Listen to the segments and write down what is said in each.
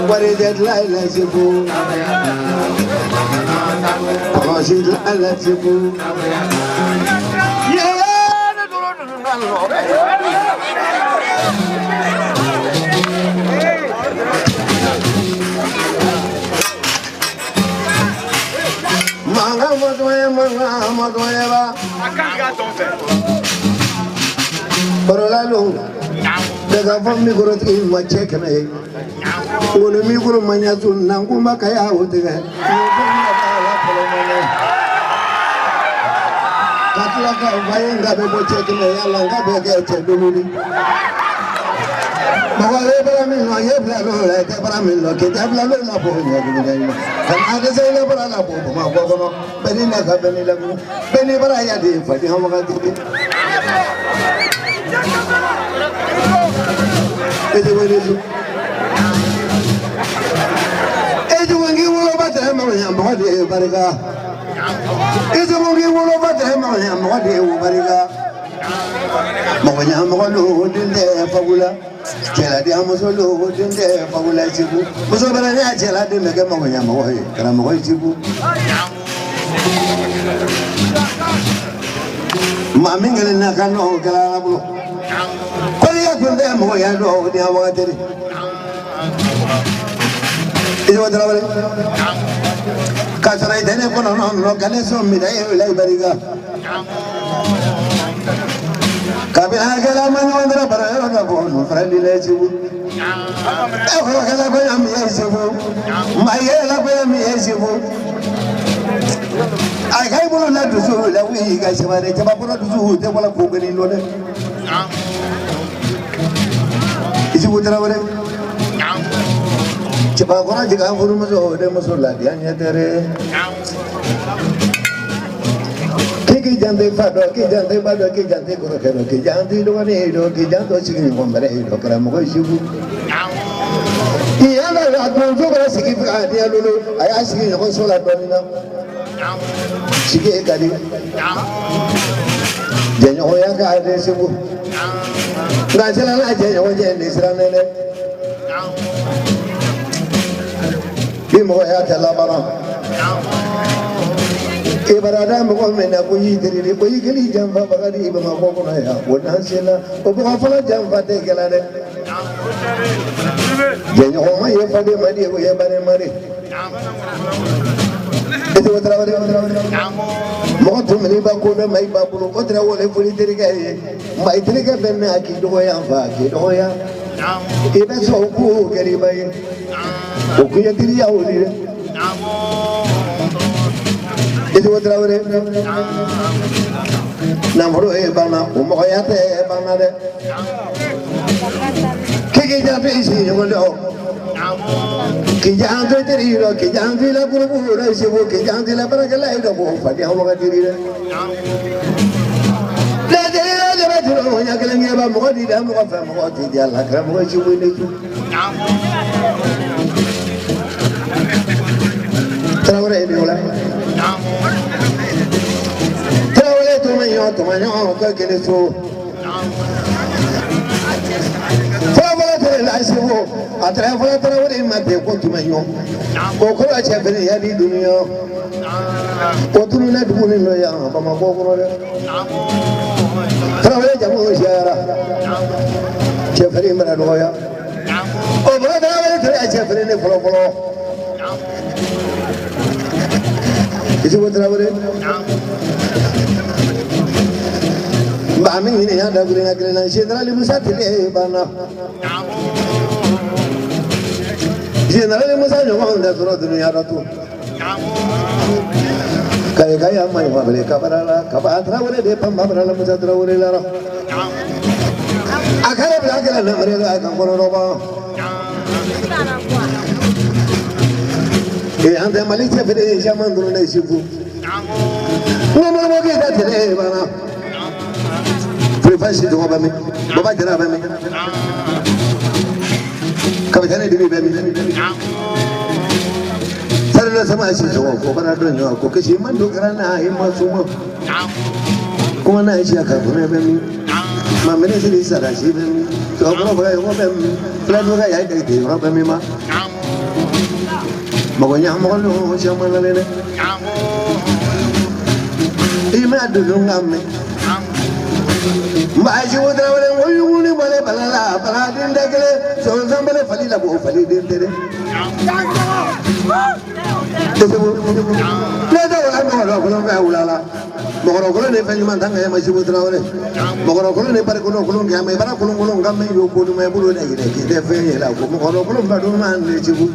What is that like you fool? Cause it's like you fool. Manga motoya Pero la luz daga fam mi goro ti wa check na e wono mi goro manya tun nan kuma kaya wote ga katla ka vayen ga be bo check na yalla ga be ga che doluli bawa le bara mi no ye bla lo le te bara mi lo ke te bla lo na bo nya bi ga ni kan aga se le bara na bo ma bo no beni na ga beni la beni bara ya de fa di hama ga ti Ejuwangi wulo bata ma ya mo de bariga. Ejuwangi wulo bata ma ya mo de bariga. Mo nya mo lo dinde fagula. Kela di amoso lo dinde fagula jibu. Muso bara ya kela de me mo nya mo he. Kala mo jibu. Mami ngale na kanu kala na bulo. Koliya kunde mo ya do di awa tere. Ijo wadra wale. Kasara idene kono no kale so mi dai lai bariga. Kabila kala man wadra bara na bo no frali le jibu. E ko kala ko am ye jibu. Ma ye la ko am ye jibu. Ai kai bolo na duzu la wi ga shibare jaba bolo duzu te wala ko gani lo de. Isubu Traore. Chipagona Jigafurumuzo, Demosola, Yanyatere. Kiki Jante Fado, Kijante Bado, Kijante Korokero, Kijanti Donedo, Kijanto Chicken Bomberedo, Karamogo Shibu. Yana, I don't know what I say. I ask you, Consola Domina. Chiki Gadi. Genoyaka, Desibu. Gazella, Genoyan is running. Bimoya Talabara. Ibaradam woman, a boy, the boy, jump up a even a woman. Would Hansela, Obafala jump at the gallery. Genoa, you for the money, we have any money. More too many Bakuda, my Babu, what I want to put it again. My trigger, then I keep away and back it. Oh, yeah. Even so, cool, get it by Okuya. It was Namro Ebana, Umoyate Banade. Kiki Japanese, you will know. Kijanti Tiro, Kijanti La Pura, Kijanti La Paragala, Fadiama. Yakalanga Modi, Moti, Lakram, what you will do. Traore to my own, cooking it through. I travel in my people to my own. Okora Chapel, Yadi Dunia. What do you let one in the young from a book? Travel Jamushara. Jeffrey Maradoya. Oh, brother, Jeffrey in the floor. Is it what traveling? Bamming in the other green and generally Musati Bana. Generally Musajo on the road to the other two. Kaya, my family, Cabara, Cabatra, de Pamabra, Musatra. I can't black and never like a Morova. And the Malaysia Shaman Shifu. No more get that today, Bana. Preface to Obama, Baba Jarabami. Capitani to be baby. Sarah Samashi, Obanado, Kokashi, Mandukarana, Himasumo. Kumana Shaka, my minister is that I see them. So, Flamoga, I take the Robamima. Mogoyamolo, Shamanale. Imadunami. Maji would have only one Balala, but I didn't take it. So somebody Falila Bofali did it. Mogorokolo Fenimantanga, Majibutra, Mogorokolo, Paracolum, Gamma, Paracolum, Gamma, you put my blue leg, the Fenila, Mogorokolo, Baduman, Jibu.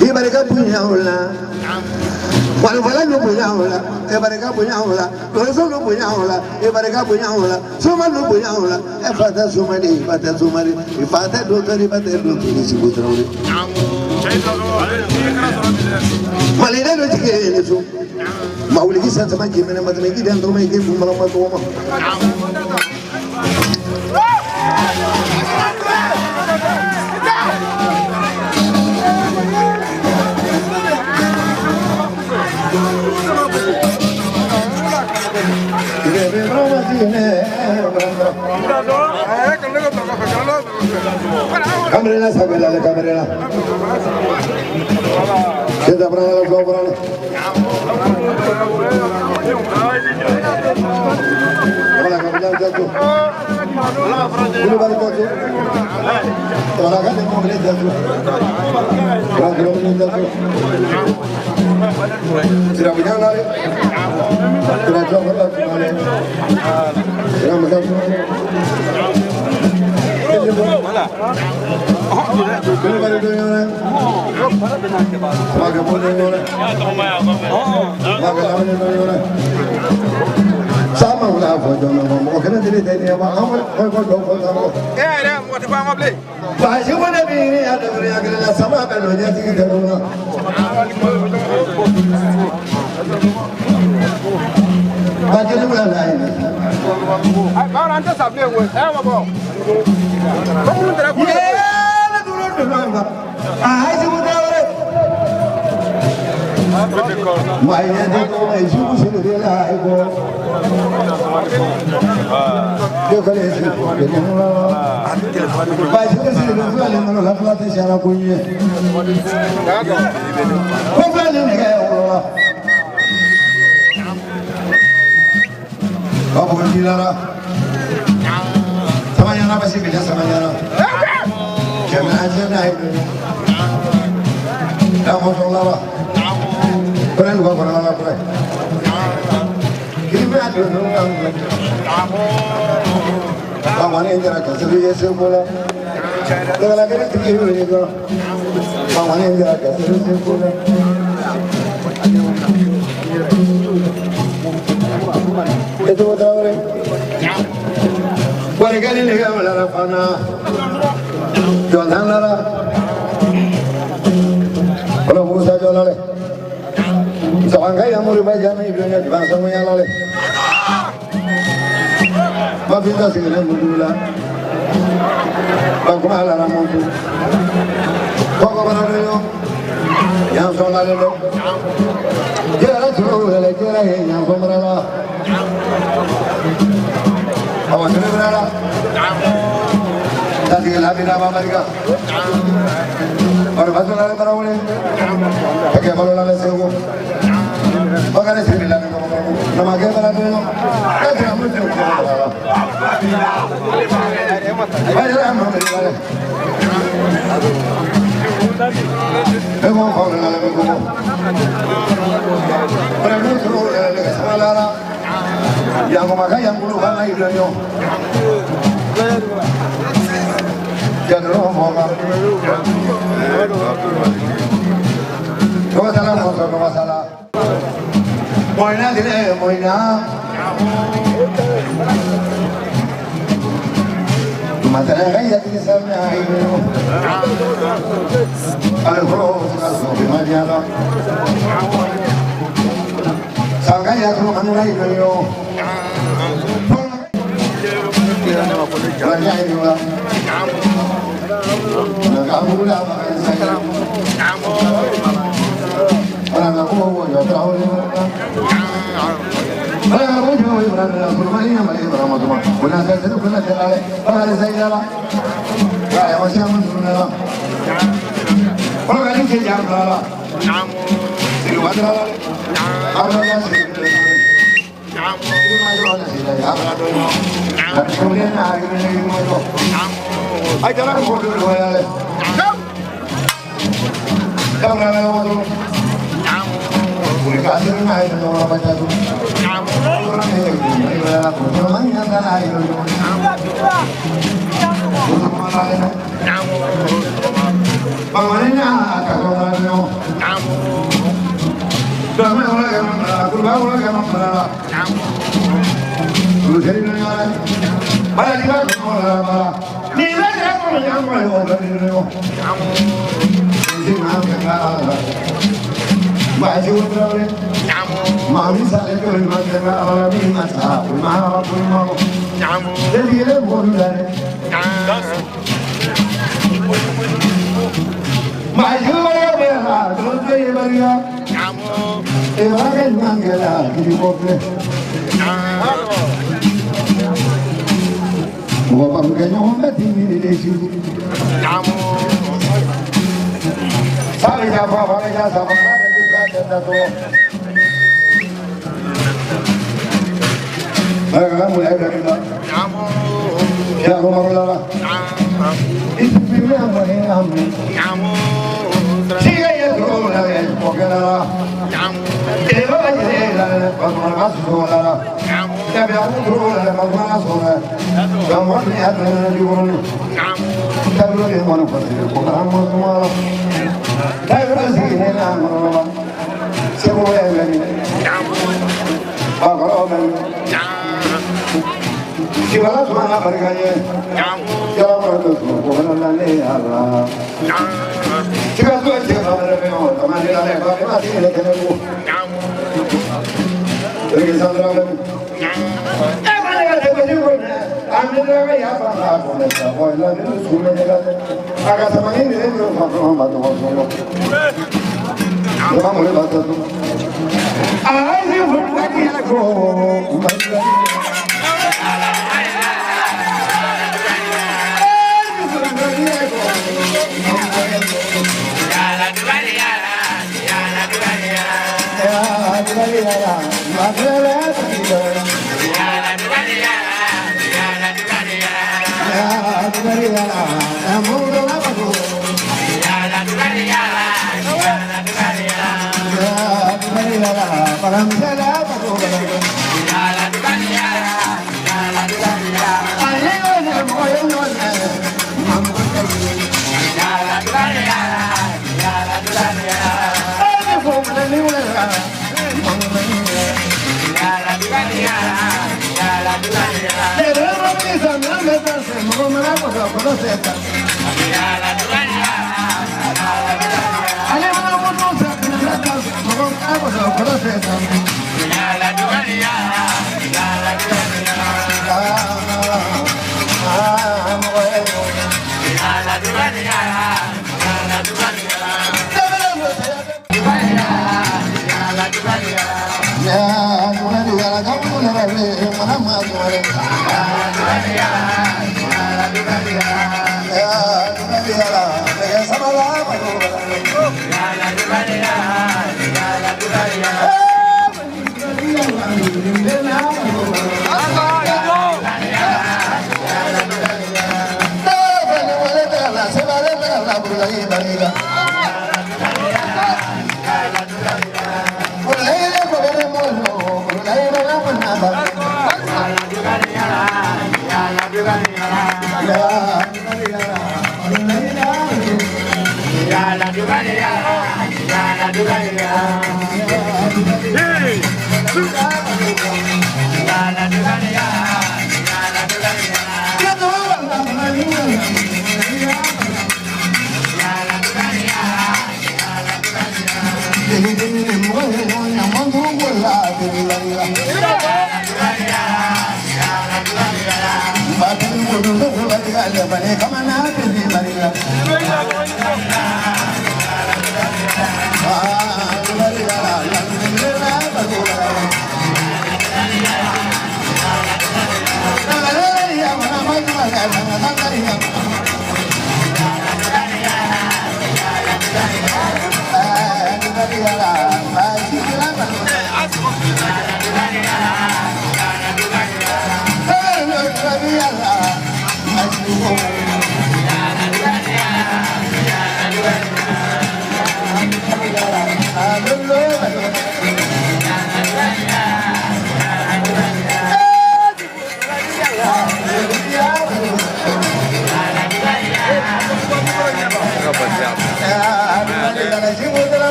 Ibarika Punyala. One of the Lupuyaola, Ebarika Puyaola, Rosa Lupuyaola, Ebarika Puyaola, Suma Lupuyaola, and Father Sumani, Father Sumari, if Father Dotari, but they do Jibutra. Malina Lucky, Mauli Santa Maki, and Matamaki, and to make it from Malamatoma. Camerela, Sabela, la Camerela. Se da para la flor. Hola, Camerela, tú. Tú vas a tú. Trabaja de completa tú. Tranquilo, tú. Será bien, ¿vale? Será todo, ¿vale? Será mejor. Hola. ¿Qué le parece ahora? ¿Para qué pone ahora? ¿Para qué la pone ahora? Sama la fo jona mo ko kana dire te ba amul ko do ko samo mo te ba mable ba ji wona bi ni ya da ya ga la sama ba no ya ti ga do na ba ji lu la la ni ai ba ran ta sable wo ma bo ko mu tera ko la du do na ai ji wona ore mai ne de ko ai ju ku se de la ai ko yo ko le ji ko de no ba ji ku se de ko le no la la te sha ko ni ko ba le ne ga wo ko bo ni la sama yana ba si ke sama yana jana ai da mo so la Pernah lupa pernah apa? Kita ada orang. Bang yang jarak kesini je semula. Kalau lagi ni tinggi ni ko. Bang yang jarak kesini semula. Itu betul ni. Warga ni lega malah fana. Jualan lara. Kalau musa jualan le. Sangkai yang mulai baca ni ibunya di bangsa punya lale. Mafita segala mula. Bangku malah ramon tu. Kau mana dulu? Yang soal lale. Jalan terus lale jalan yang pemerala. Awas ni berala. Tadi lagi nama mereka. Orang pasal lale berapa ni? Pakai kalau lale sewu. Bagaimana sih bilang nama kita berapa ni? Kita kamu cukup berapa? Bayar apa ni? Ego kau nak lebih kuat. Berapa tu sekolah? Yang memakai yang bulu kan lagi beliau. Jangan lupa. Kau salah, kau salah. Moina dile, moina. Mata gaya di sana ini. Alhamdulillah, alhamdulillah. Sangka ya kalau kamu lagi beliau. Banyak ini lah. Kamu dah makan saya. Orang aku mau jual tahu ni. Orang aku jual berapa? Kurma ni nama dia berapa tu? Bukan saya tu bukan saya lah. Orang saya jalan. Kaya masih aman tu lah. Orang kali saya jalan lah. Silu ada lah. Orang yang silu. Silu macam mana silu? Kemudian hari ni macam. Ay jalan aku dulu ya. Kamu nak apa tu? Boleh kasih ni air tu orang baca tu. Orang ni berapa? Orang ni yang air tu. Mana ni? Bagaimana ni? Kalau orang ni. Kami orang yang kurang orang yang mana? Dulu jadi ni orang. Mana dia orang mana? Ni lagi orang yang mana orang ni? Ini mana orang? Baju berapa? Mami saya tu macam orang ni macam mana pun mau. Jadi dia boleh dah. Baju berapa? Terus dia berapa? Orang yang mangga di kopi. Gua panggilnya orang tinggi di sini. Saya jawab apa saja sama kita jatuh. Mereka mulai dari mana? Ya, rumah lah. Itu pilih apa ni kami? Siapa yang tu lagi? Okey lah. Itu aja lah. Bagaimana masuk lah? Tapi aku tu lah bagaimana masuk lah? Kamu ni ada di mana? Tapi lu di mana pasti? Bukan semua lah. Tapi pasti ni lah. Semua yang ni. Kalau Kibala Sumana Bargaye, Yamaka, Lane, Allah. Chicago, Tamara, there is another. I'm never have a half on it. I got some money in the room from I never like it.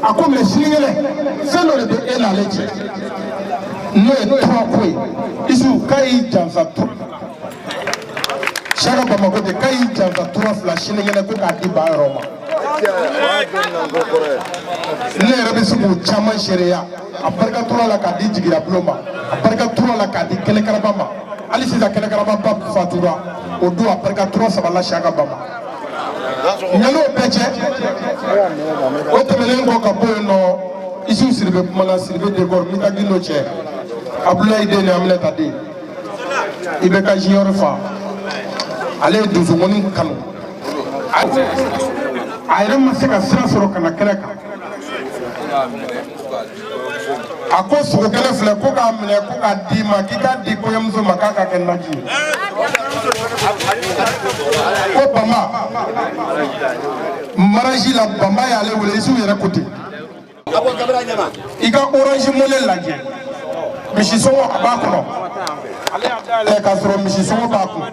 A come singere se non è la legge noi trois points isu kai janfa to shaka Bamako de kai janfa to flash ne yana ko ka di ba Roma ne rabe su ko chama sharia a barka tura la ka di jigira bloma a barka tura la ka di kele karabama ali sisa kele karabama fatura o do a barka tura sabala shaka Bama Nyalo peche o temelen ko ka boy no isu sirbe mala sirbe de gor mi tagino che Abdoulaye Dene Aminata de ibe ka jiyoro fa ale duzu ngoni kanu ayre masika sira soro kana kala ka ako suko kala fle ko ka mine ko ka di ma ki ka di ko yamzo makaka ken naji ko Bama maraji la bamba y'ale wele isu yɛrɛ côté i ka orange monnaie lajɛ misi sɔngɔ a b'a kɔnɔ k'a sɔrɔ misi sɔngɔ b'a kun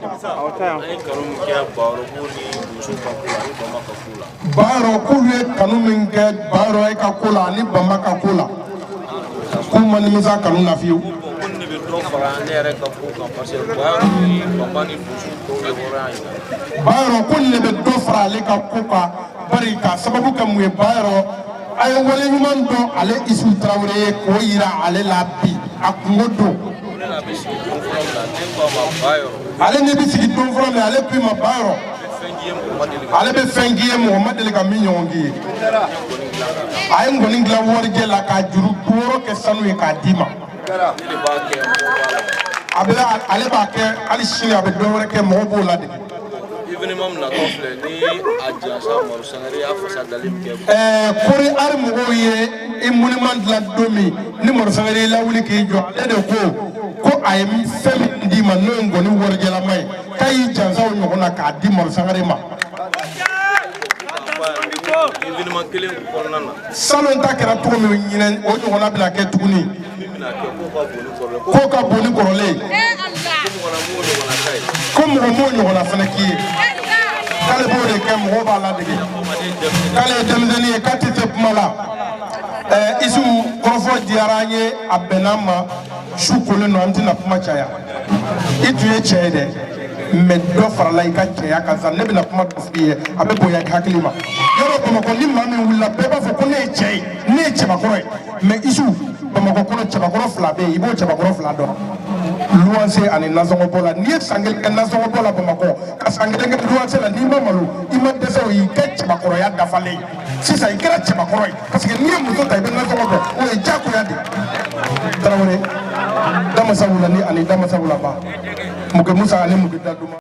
bayɔrɔ k'olu ye kanu min kɛ bayɔrɔ ka ko la ani bamba ka ko la k'u ma nimisa kanu na fiyewu bayɔrɔ ko ne bɛ dɔ fara ale ka ko kan bari ka sababu kɛ mun ye bayɔrɔ a ye wale ɲuman dɔn ale Isu Tarawele ye k'o yira ale la bi a kungo don ale ne bɛ sigi don fɔlɔ min ale k'i ma bayɔrɔ ale bɛ fɛn k'i ye mɔgɔ ma deli ka min ɲɔgɔn k'i ye a ye ngɔni dilan warijɛ la k'a juru 6 kɛ sanu ye k'a d'i ma ale b'a kɛ hali sini a bɛ dɔ wɛrɛ kɛ mɔgɔw b'o ladege kori ari mɔgɔw ye i monument dilan don min ni Mɔru Sangare lawuli k'i jɔ ale de ko a ye fɛn min d'i ma n'o ye ngɔni warijɛlama ye k'a y'i jansa o ɲɔgɔn na k'a di Mɔru Sangare ma salon ta kɛra cogo min ɲinɛ o ɲɔgɔnna bɛna kɛ tuguni ko ka bon ni kɔrɔlen ko mɔgɔ m'o ɲɔgɔnna fana k'i ye k'ale b'o de kɛ mɔgɔw b'a ladege k'ale ye denmisɛnnin ye k'a tɛ se kuma la Isu kɔrɔfɔ diyara an ye a bɛnna ma su kolen don an tɛna kuma caya i tun ye cɛ ye dɛ mais dɔ farala i ka cɛya kan sa ne bɛna kuma dɔ f'i ye a bɛ bonya i hakili ma yɔrɔ Bamakɔ ni maa min wulila bɛɛ b'a fɔ ko ne ye cɛ ye ne ye cɛbakɔrɔ ye mais Isu Bamakɔ kɔnɔ cɛbakɔrɔ 2 bɛ yen i b'o cɛbakɔrɔ 2 dɔn luwanse ani nasɔngɔbɔ la n'i ye san 1 kɛ nasɔngɔbɔ la Bamakɔ ka san 1 kɛ luwanse la n'i ma malo i ma dɛsɛ o y'i kɛ cɛbakɔrɔya dafalen ye sisan i kɛra cɛbakɔrɔ ye parce que n'i ye muso ta i bɛ nasɔngɔ bɔ o ye diyagoya de Tarawele Damasawula ni ani Damasawula ba Muke Musa ani Muke Daduma